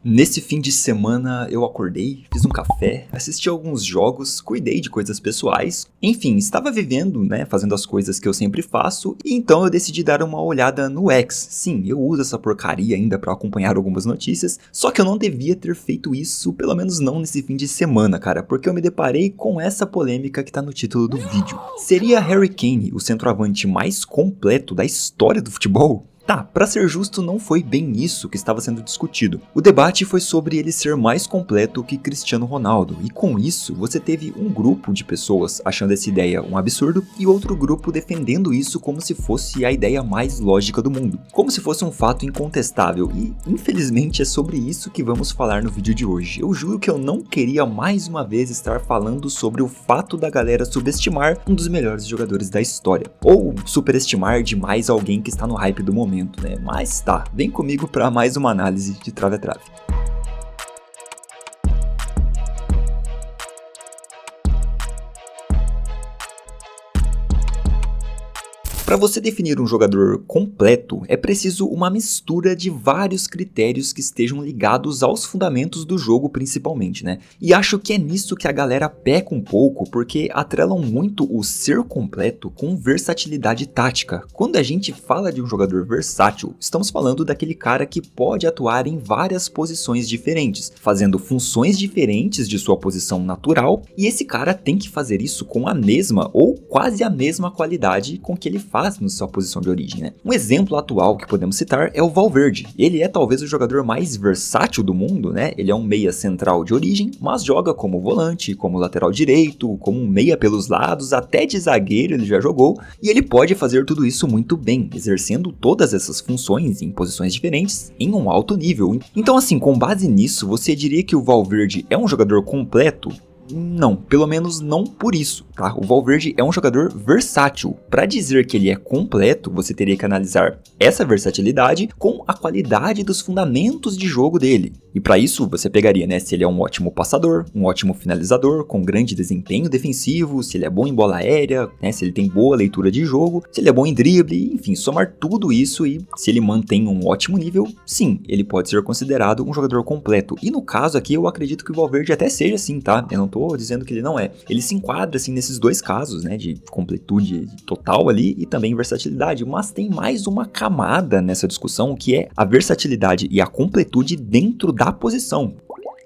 Nesse fim de semana eu acordei, fiz um café, assisti alguns jogos, cuidei de coisas pessoais, enfim, estava vivendo, fazendo as coisas que eu sempre faço, e então eu decidi dar uma olhada no X. Sim, eu uso essa porcaria ainda para acompanhar algumas notícias, só que eu não devia ter feito isso, pelo menos não nesse fim de semana, cara, porque eu me deparei com essa polêmica que tá no título do vídeo. Seria Harry Kane o centroavante mais completo da história do futebol? Tá, pra ser justo, não foi bem isso que estava sendo discutido. O debate foi sobre ele ser mais completo que Cristiano Ronaldo, e com isso você teve um grupo de pessoas achando essa ideia um absurdo e outro grupo defendendo isso como se fosse a ideia mais lógica do mundo, como se fosse um fato incontestável, e infelizmente é sobre isso que vamos falar no vídeo de hoje. Eu juro que eu não queria mais uma vez estar falando sobre o fato da galera subestimar um dos melhores jogadores da história, ou superestimar demais alguém que está no hype do momento. Mas tá, vem comigo para mais uma análise de trave a trave. Para você definir um jogador completo, é preciso uma mistura de vários critérios que estejam ligados aos fundamentos do jogo principalmente, E acho que é nisso que a galera peca um pouco, porque atrelam muito o ser completo com versatilidade tática. Quando a gente fala de um jogador versátil, estamos falando daquele cara que pode atuar em várias posições diferentes, fazendo funções diferentes de sua posição natural, e esse cara tem que fazer isso com a mesma ou quase a mesma qualidade com que ele faz na sua posição de origem, Um exemplo atual que podemos citar é o Valverde. Ele é talvez o jogador mais versátil do mundo, Ele é um meia central de origem, mas joga como volante, como lateral direito, como um meia pelos lados, até de zagueiro ele já jogou, e ele pode fazer tudo isso muito bem, exercendo todas essas funções em posições diferentes em um alto nível. Então assim, com base nisso, você diria que o Valverde é um jogador completo? Não, pelo menos não por isso, tá? O Valverde é um jogador versátil. Para dizer que ele é completo, você teria que analisar essa versatilidade com a qualidade dos fundamentos de jogo dele. E para isso, você pegaria, se ele é um ótimo passador, um ótimo finalizador, com grande desempenho defensivo, se ele é bom em bola aérea, se ele tem boa leitura de jogo, se ele é bom em drible, enfim, somar tudo isso e se ele mantém um ótimo nível, sim, ele pode ser considerado um jogador completo. E no caso aqui, eu acredito que o Valverde até seja assim, tá? Eu não tô dizendo que ele não é. Ele se enquadra, assim, nesses dois casos, de completude total ali e também versatilidade, mas tem mais uma camada nessa discussão que é a versatilidade e a completude dentro da posição.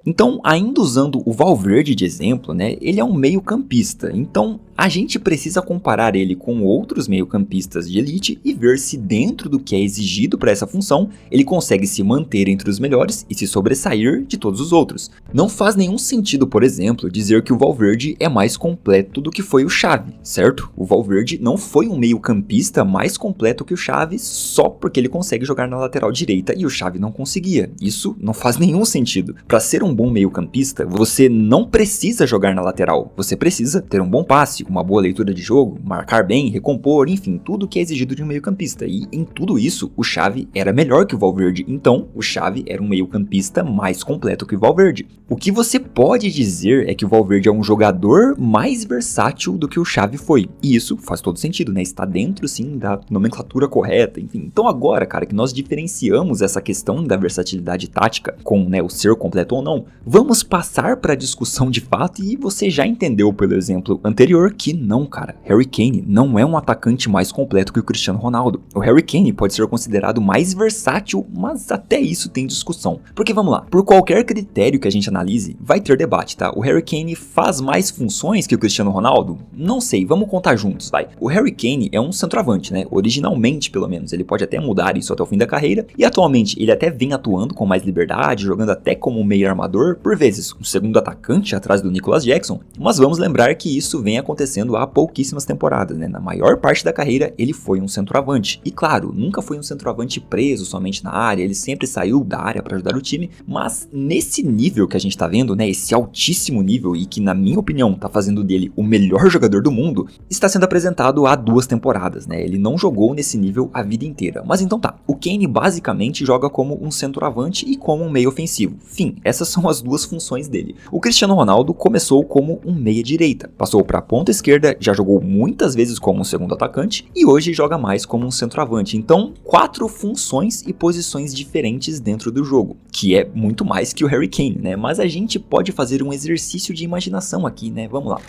Então, ainda usando o Valverde de exemplo, ele é um meio-campista, então a gente precisa comparar ele com outros meio-campistas de elite e ver se dentro do que é exigido para essa função, ele consegue se manter entre os melhores e se sobressair de todos os outros. Não faz nenhum sentido, por exemplo, dizer que o Valverde é mais completo do que foi o Xavi, certo? O Valverde não foi um meio-campista mais completo que o Xavi só porque ele consegue jogar na lateral direita e o Xavi não conseguia. Isso não faz nenhum sentido. Para ser um bom meio-campista, você não precisa jogar na lateral, você precisa ter um bom passe, uma boa leitura de jogo, marcar bem, recompor, enfim, tudo que é exigido de um meio-campista. E em tudo isso, o Xavi era melhor que o Valverde, então o Xavi era um meio-campista mais completo que o Valverde. O que você pode dizer é que o Valverde é um jogador mais versátil do que o Xavi foi. E isso faz todo sentido, Está dentro, sim, da nomenclatura correta, enfim. Então agora, cara, que nós diferenciamos essa questão da versatilidade tática com, o ser completo ou não, vamos passar para a discussão de fato e você já entendeu pelo exemplo anterior que não, cara. Harry Kane não é um atacante mais completo que o Cristiano Ronaldo. O Harry Kane pode ser considerado mais versátil, mas até isso tem discussão. Porque vamos lá, por qualquer critério que a gente analise, vai ter debate, tá? O Harry Kane faz mais funções que o Cristiano Ronaldo? Não sei, vamos contar juntos, vai. O Harry Kane é um centroavante, Originalmente, pelo menos. Ele pode até mudar isso até o fim da carreira. E atualmente, ele até vem atuando com mais liberdade, jogando até como meio armador, por vezes um segundo atacante atrás do Nicholas Jackson, mas vamos lembrar que isso vem acontecendo há pouquíssimas temporadas, Na maior parte da carreira ele foi um centroavante, e claro, nunca foi um centroavante preso somente na área, ele sempre saiu da área para ajudar o time, mas nesse nível que a gente tá vendo, esse altíssimo nível e que na minha opinião tá fazendo dele o melhor jogador do mundo, está sendo apresentado há 2 temporadas, ele não jogou nesse nível a vida inteira, mas então tá, o Kane basicamente joga como um centroavante e como um meio ofensivo, fim, essas são as duas funções dele. O Cristiano Ronaldo começou como um meia-direita, passou para a ponta esquerda, já jogou muitas vezes como um segundo atacante e hoje joga mais como um centroavante. Então, 4 funções e posições diferentes dentro do jogo, que é muito mais que o Harry Kane, né? Mas a gente pode fazer um exercício de imaginação aqui, né? Vamos lá.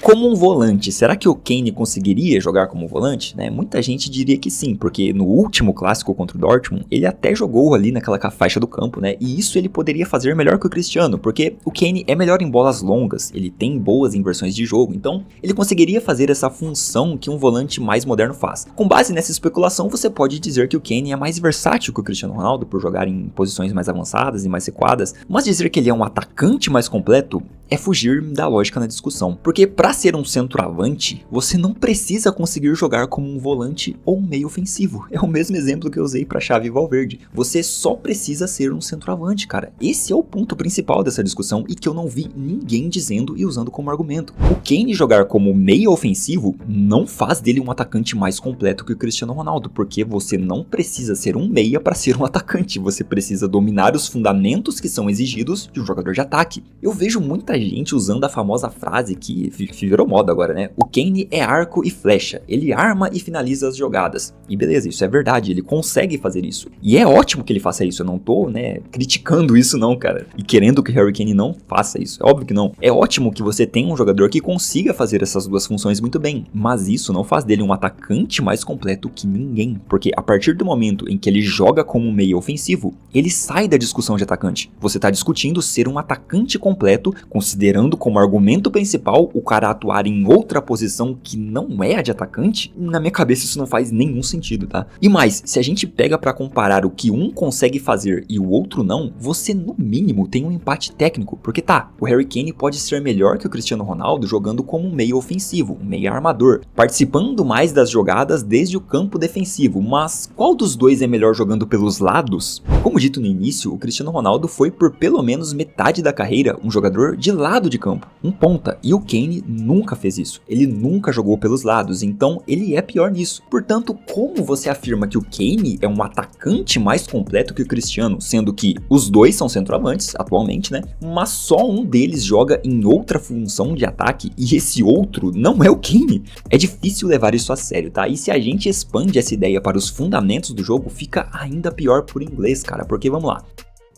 Como um volante, será que o Kane conseguiria jogar como volante? Né? Muita gente diria que sim, porque no último clássico contra o Dortmund, ele até jogou ali naquela faixa do campo, né? E isso ele poderia fazer melhor que o Cristiano, porque o Kane é melhor em bolas longas, ele tem boas inversões de jogo, então ele conseguiria fazer essa função que um volante mais moderno faz. Com base nessa especulação, você pode dizer que o Kane é mais versátil que o Cristiano Ronaldo por jogar em posições mais avançadas e mais recuadas, mas dizer que ele é um atacante mais completo é fugir da lógica na discussão, porque para ser um centroavante, você não precisa conseguir jogar como um volante ou um meio ofensivo. É o mesmo exemplo que eu usei para Xavi e Valverde. Você só precisa ser um centroavante, cara. Esse é o ponto principal dessa discussão e que eu não vi ninguém dizendo e usando como argumento. O Kane jogar como meio ofensivo não faz dele um atacante mais completo que o Cristiano Ronaldo, porque você não precisa ser um meia para ser um atacante. Você precisa dominar os fundamentos que são exigidos de um jogador de ataque. Eu vejo muita gente usando a famosa frase que virou moda agora, né? O Kane é arco e flecha, ele arma e finaliza as jogadas. E beleza, isso é verdade, ele consegue fazer isso. E é ótimo que ele faça isso, eu não tô, né, criticando isso não, cara. E querendo que o Harry Kane não faça isso, é óbvio que não. É ótimo que você tenha um jogador que consiga fazer essas duas funções muito bem, mas isso não faz dele um atacante mais completo que ninguém. Porque a partir do momento em que ele joga como meio ofensivo, ele sai da discussão de atacante. Você tá discutindo ser um atacante completo, considerando como argumento principal o cara atuar em outra posição que não é a de atacante. Na minha cabeça isso não faz nenhum sentido, tá? E mais, se a gente pega pra comparar o que um consegue fazer e o outro não, você no mínimo tem um empate técnico, porque tá, o Harry Kane pode ser melhor que o Cristiano Ronaldo jogando como um meio ofensivo, um meio armador, participando mais das jogadas desde o campo defensivo, mas qual dos dois é melhor jogando pelos lados? Como dito no início, o Cristiano Ronaldo foi por pelo menos metade da carreira um jogador de lado de campo, um ponta, e o Kane nunca fez isso, ele nunca jogou pelos lados, então ele é pior nisso. Portanto, como você afirma que o Kane é um atacante mais completo que o Cristiano, sendo que os dois são centroavantes atualmente, né? Mas só um deles joga em outra função de ataque e esse outro não é o Kane? É difícil levar isso a sério, tá? E se a gente expande essa ideia para os fundamentos do jogo, fica ainda pior por inglês, cara, porque vamos lá.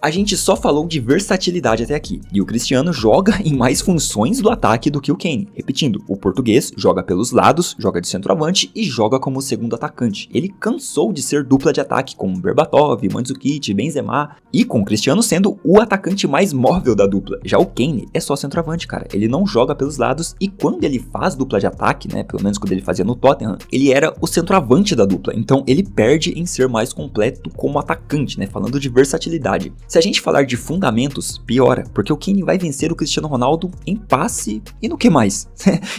A gente só falou de versatilidade até aqui, e o Cristiano joga em mais funções do ataque do que o Kane. Repetindo, o português joga pelos lados, joga de centroavante e joga como segundo atacante. Ele cansou de ser dupla de ataque com Berbatov, Mandzukic, Benzema, e com o Cristiano sendo o atacante mais móvel da dupla. Já o Kane é só centroavante, cara. Ele não joga pelos lados e quando ele faz dupla de ataque, né, pelo menos quando ele fazia no Tottenham, ele era o centroavante da dupla. Então ele perde em ser mais completo como atacante, né, falando de versatilidade. Se a gente falar de fundamentos, piora, porque o Kane vai vencer o Cristiano Ronaldo em passe e no que mais?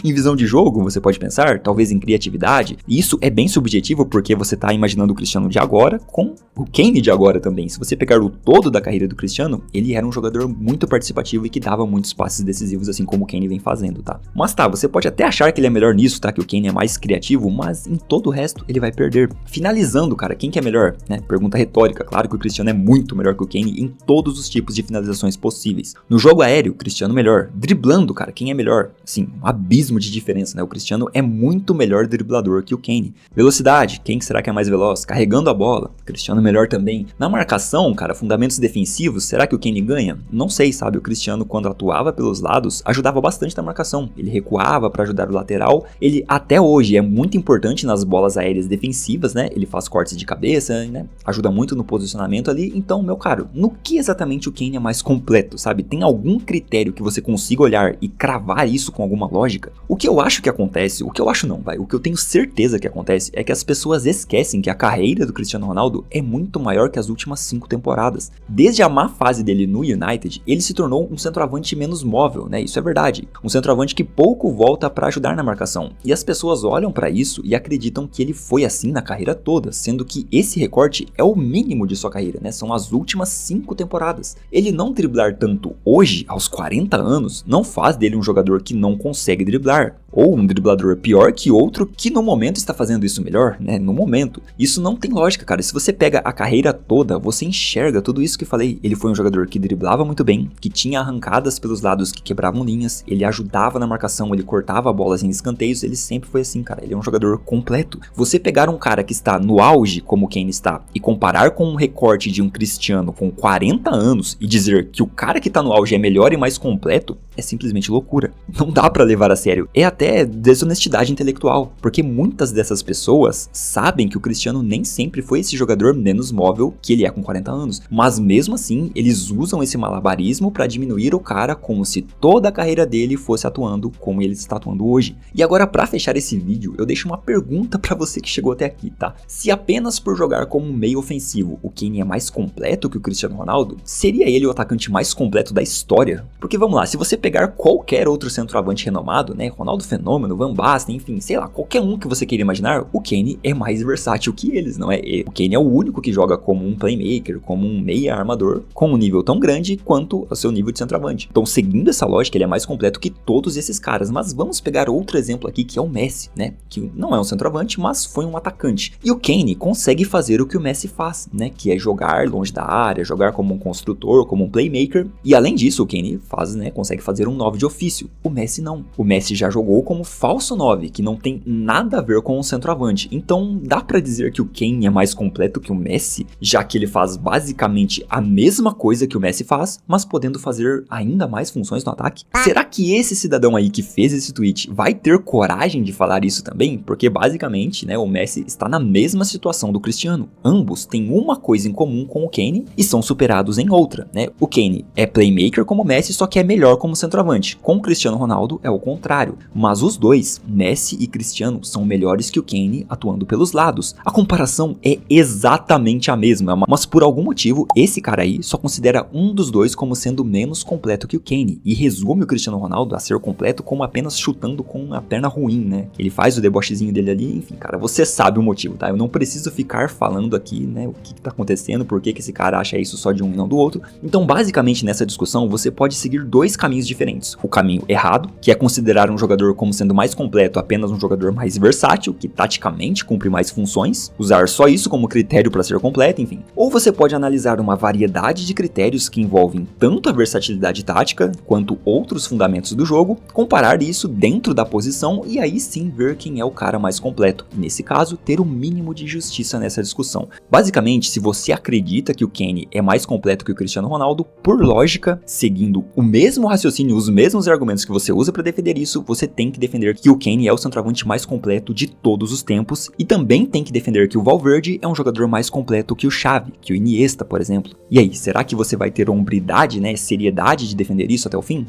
Em visão de jogo, você pode pensar, talvez em criatividade, e isso é bem subjetivo porque você está imaginando o Cristiano de agora com o Kane de agora também. Se você pegar o todo da carreira do Cristiano, ele era um jogador muito participativo e que dava muitos passes decisivos, assim como o Kane vem fazendo, tá? Mas tá, você pode até achar que ele é melhor nisso, tá? Que o Kane é mais criativo, mas em todo o resto ele vai perder. Finalizando, cara, quem que é melhor? Né? Pergunta retórica, claro que o Cristiano é muito melhor que o Kane em todos os tipos de finalizações possíveis. No jogo aéreo, Cristiano melhor. Driblando, cara, quem é melhor? Assim, um abismo de diferença, né? O Cristiano é muito melhor driblador que o Kane. Velocidade, quem será que é mais veloz? Carregando a bola, Cristiano melhor também. Na marcação, cara, fundamentos defensivos, será que o Kane ganha? Não sei, sabe? O Cristiano, quando atuava pelos lados, ajudava bastante na marcação. Ele recuava para ajudar o lateral. Ele, até hoje, é muito importante nas bolas aéreas defensivas, né? Ele faz cortes de cabeça, né? Ajuda muito no posicionamento ali. Então, meu caro, no que exatamente o Kane é mais completo, sabe? Tem algum critério que você consiga olhar e cravar isso com alguma lógica? O que eu acho que acontece, o que eu acho não, vai, o que eu tenho certeza que acontece é que as pessoas esquecem que a carreira do Cristiano Ronaldo é muito maior que as últimas 5 temporadas. Desde a má fase dele no United, ele se tornou um centroavante menos móvel, né? Isso é verdade. Um centroavante que pouco volta para ajudar na marcação. E as pessoas olham para isso e acreditam que ele foi assim na carreira toda, sendo que esse recorte é o mínimo de sua carreira, né? São as últimas 5 temporadas. Ele não driblar tanto hoje, aos 40 anos, não faz dele um jogador que não consegue driblar. ou um driblador pior que outro que no momento está fazendo isso melhor, né, no momento. Isso não tem lógica, cara. Se você pega a carreira toda, você enxerga tudo isso que eu falei. Ele foi um jogador que driblava muito bem, que tinha arrancadas pelos lados que quebravam linhas, ele ajudava na marcação, ele cortava bolas em escanteios, ele sempre foi assim, cara. Ele é um jogador completo. Você pegar um cara que está no auge, como Kane está, e comparar com um recorte de um Cristiano com 40 anos e dizer que o cara que tá no auge é melhor e mais completo, é simplesmente loucura. Não dá pra levar a sério. É até desonestidade intelectual, porque muitas dessas pessoas sabem que o Cristiano nem sempre foi esse jogador menos móvel que ele é com 40 anos, mas mesmo assim, eles usam esse malabarismo pra diminuir o cara como se toda a carreira dele fosse atuando como ele está atuando hoje. E agora, pra fechar esse vídeo, eu deixo uma pergunta pra você que chegou até aqui, tá? Se apenas por jogar como um meio ofensivo, o Kane é mais completo que o Cristiano Ronaldo, seria ele o atacante mais completo da história? Porque vamos lá, se você pegar qualquer outro centroavante renomado, né, Ronaldo Fenômeno, Van Basten, enfim, sei lá, qualquer um que você queira imaginar, o Kane é mais versátil que eles, não é? O Kane é o único que joga como um playmaker, como um meia armador, com um nível tão grande quanto o seu nível de centroavante. Então, seguindo essa lógica, ele é mais completo que todos esses caras. Mas vamos pegar outro exemplo aqui, que é o Messi, né, que não é um centroavante, mas foi um atacante. E o Kane consegue fazer o que o Messi faz, né, que é jogar longe da área, jogar como um construtor, como um playmaker. E além disso, o Kane faz, né, consegue fazer um 9 de ofício. O Messi não. O Messi já jogou como falso 9, que não tem nada a ver com um centroavante. Então, dá pra dizer que o Kane é mais completo que o Messi, já que ele faz basicamente a mesma coisa que o Messi faz, mas podendo fazer ainda mais funções no ataque? Será que esse cidadão aí que fez esse tweet vai ter coragem de falar isso também? Porque basicamente, né, o Messi está na mesma situação do Cristiano. Ambos têm uma coisa em comum com o Kane e são superados em outra, né? O Kane é playmaker como o Messi, só que é melhor como centroavante. Com o Cristiano Ronaldo é o contrário. Mas os dois, Messi e Cristiano, são melhores que o Kane atuando pelos lados. A comparação é exatamente a mesma, mas por algum motivo, esse cara aí só considera um dos dois como sendo menos completo que o Kane e resume o Cristiano Ronaldo a ser completo como apenas chutando com a perna ruim, né? Ele faz o debochezinho dele ali, enfim, cara, você sabe o motivo, tá? Eu não preciso ficar falando aqui, né, o que tá acontecendo, por que esse cara acha isso só de um e não do outro. Então, basicamente, nessa discussão, você pode seguir dois caminhos diferentes. O caminho errado, que é considerar um jogador como sendo mais completo apenas um jogador mais versátil, que taticamente cumpre mais funções, usar só isso como critério para ser completo, enfim. Ou você pode analisar uma variedade de critérios que envolvem tanto a versatilidade tática, quanto outros fundamentos do jogo, comparar isso dentro da posição e aí sim ver quem é o cara mais completo. E nesse caso, ter o mínimo de justiça nessa discussão. Basicamente, se você acredita que o Kane é mais completo que o Cristiano Ronaldo, por lógica, seguindo o mesmo raciocínio, os mesmos argumentos que você usa para defender isso, você tem que defender que o Kane é o centroavante mais completo de todos os tempos e também tem que defender que o Valverde é um jogador mais completo que o Xavi, que o Iniesta, por exemplo. E aí, será que você vai ter hombridade, né, seriedade de defender isso até o fim?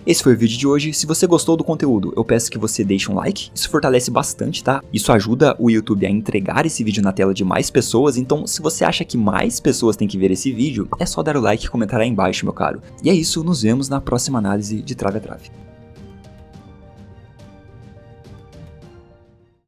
Esse foi o vídeo de hoje. Se você gostou do conteúdo, eu peço que você deixe um like, isso fortalece bastante, tá? Isso ajuda o YouTube a entregar esse vídeo na tela de mais pessoas, então se você acha que mais pessoas têm que ver esse vídeo, é só dar o like e comentar aí embaixo, meu caro. E é isso, nos vemos na próxima análise de Trave a Trave.